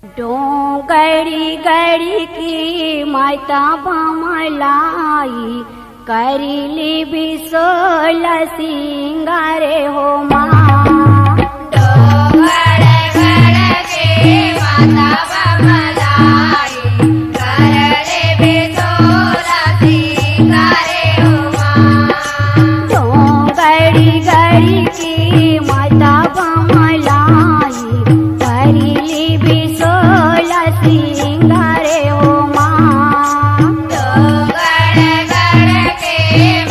डोंगरी गड़ी की माता बमलाई करीली बिसोल सिंगारे हो माँ। डोंगर गड़ के माता बमलाई करले बिसोल सिंगारे हो माँ। डोंगरी गड़ी की माता बमलाई करीली बिसोल सिंगारे हो माँ। डोंगर गड़ के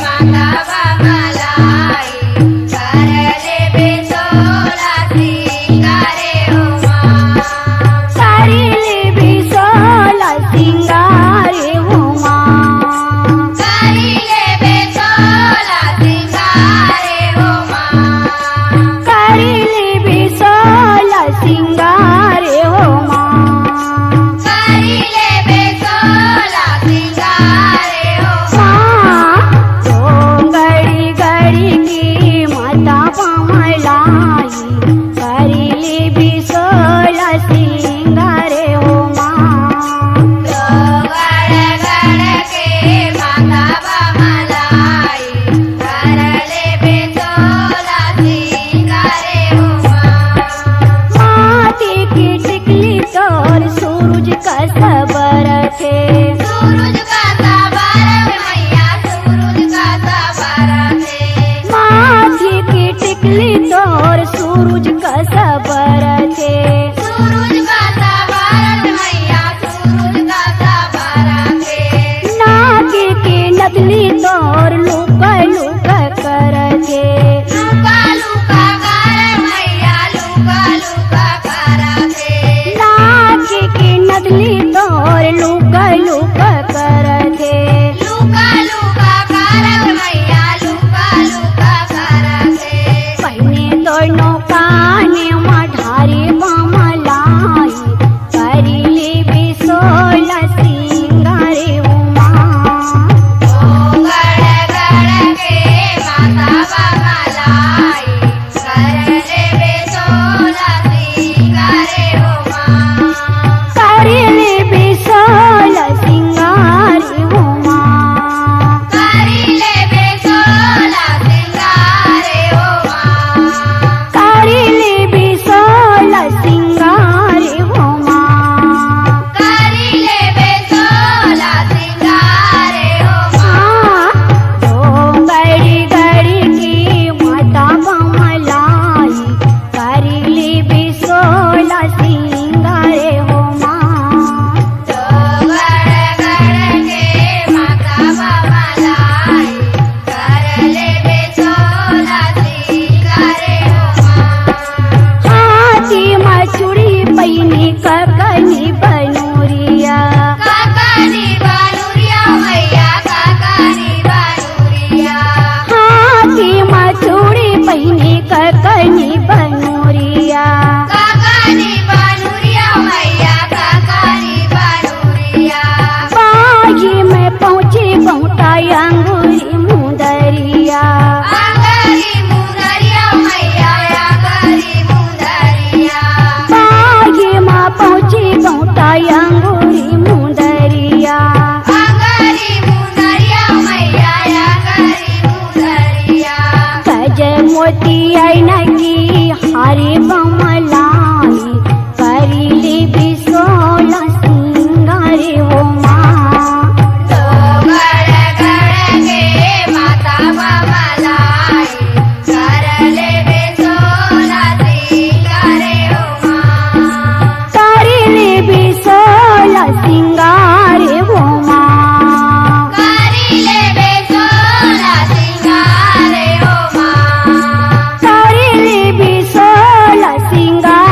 माता बमलाई करले बिसोल सिंगारे हो माँ। करीली बिसोल सिंगारे हो माँ। करीले बिसोल सिंगारे हो माँ। करीली बिसोल सिंगारे हो माँ। करीले बिसोल सिंगारे हो माँ डोंगरी गड़ी की माता बमलाई करीली बिसोल सिंगारे हो माँ। डोंगर गड़ के माता बमलाई करले बिसोल सिंगारे हो माँ। माथे की टिकली तोर सूरज का सबर थे। सूरज का सबर मैया सूरज का सबर थे। माथे की टिकली तोर सूरज का सबर थे। सूरज का सबर मैया सूरज का सबर थे। नाके के नकली तोर लुका लुका कर थे। लुका लुका कर मैया लुका लुका कर थे। नाके के नकली तोर लुका लुका कर थे। लुका लुका कर मैया लुका लुका कर थे। पहने दोनों काने मढ़ारी बमलाई करीली बिसोल सिंगारे हो माँ। डोंगर गड़ के माता बमलाई करले बिसोल सिंगारे हो माँ। करीली बिसोल सिंगारे हो माँ। करीले बिसोल सिंगारे हो माँ। करीली बिसोल सिंगारे हो माँ। करीले बिसोल सिंगारे हो माँ। डोंगरी गड़ी की माता बमलाई करीली बिसोल सिंगारे हो माँ। डोंगर गड़ के माता बमलाई करले बिसोल सिंगारे हो माँ। हाथी मचुड़ी पैनी ककनी बनूरिया। काकानी बानुरिया मैया काकानी बानुरिया। हाथी मचुड़ी पैनी ककनी बनूरिया। काकानी बानुरिया मैया काकानी बानुरिया। बागी में पहुँची बहुता अंगूरी मुंदरिया। आंगरी मुंदरिया मैया आंगरी मुंदरिया। बागी में पहुँची बहुता अंगूरी मुंदरिया। आंगरी मुंदरिया मैया आंगरी मुंदरिया। गजय मोती ऐना की हारी बमलाई करीली बिसोल सिंगारे हो माँ। डोंगर गड़ के माता बमलाई करले बिसोल सिंगारे हो माँ। करीली बिसोल सिंगारे हो माँ। करीले बिसोल सिंगारे हो माँ। करीली बिसोल सिंगारे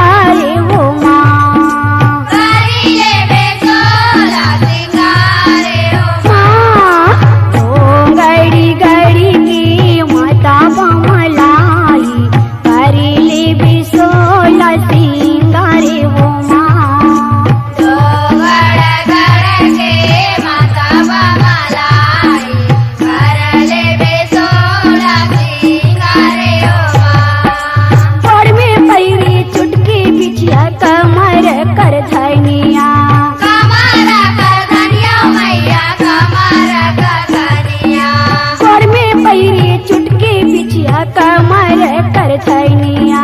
कमर कर धनिया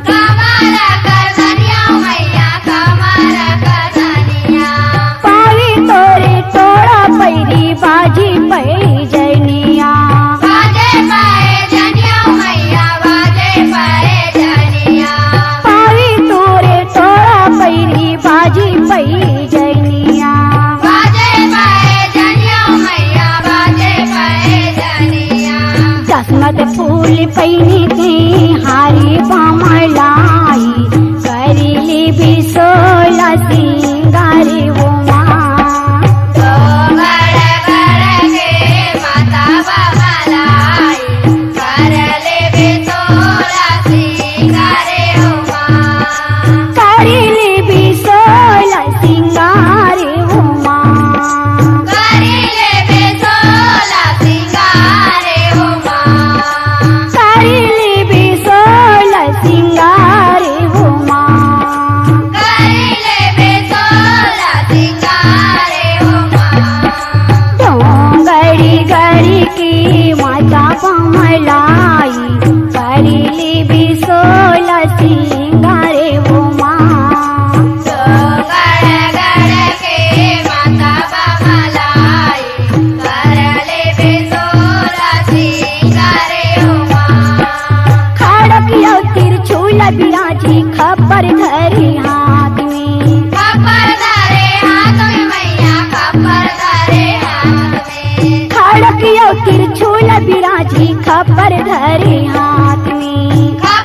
कमर कर धनिया मैया कमर कर धनिया पावी तोरे टोड़ा पैरी बाजी पैजनिया बाजे पाए जनिया मैया बाजे पाए जनिया पावी तोरे टोड़ा पैरी बाजी पैजनिया बाजे पाए जनिया मैया बाजे पाए जनिया जसमत फूल पैनी के हारी बामलाई करीली बिसोला सिंगारी वो माँ तो गड़ गड़ के माता बमलाई कर ले बेसोरा सिंगारे हो माँ करीली बिसोला सिंगारी वो माँ करिले बेसोला सिंगारे हो माँ करीली बिसोला सिंगारी वो माँ करिले बेसोला सिंगारे हो माँ डोंगरी गड़ी की माता बमलाई करीली बिसोला सिंगारे वो माँ तो गड़ गड़ के माता बमलाई कर ले बेसोला सिंगारे हो माँ खड़क यो तिरछूल बिराजी खबर धरी हाथ में खपर धरे हाथ में मैया खपर धरे हाथ में खड़क यो तिरछूल बिराजी खबर धरी हाथ में खपर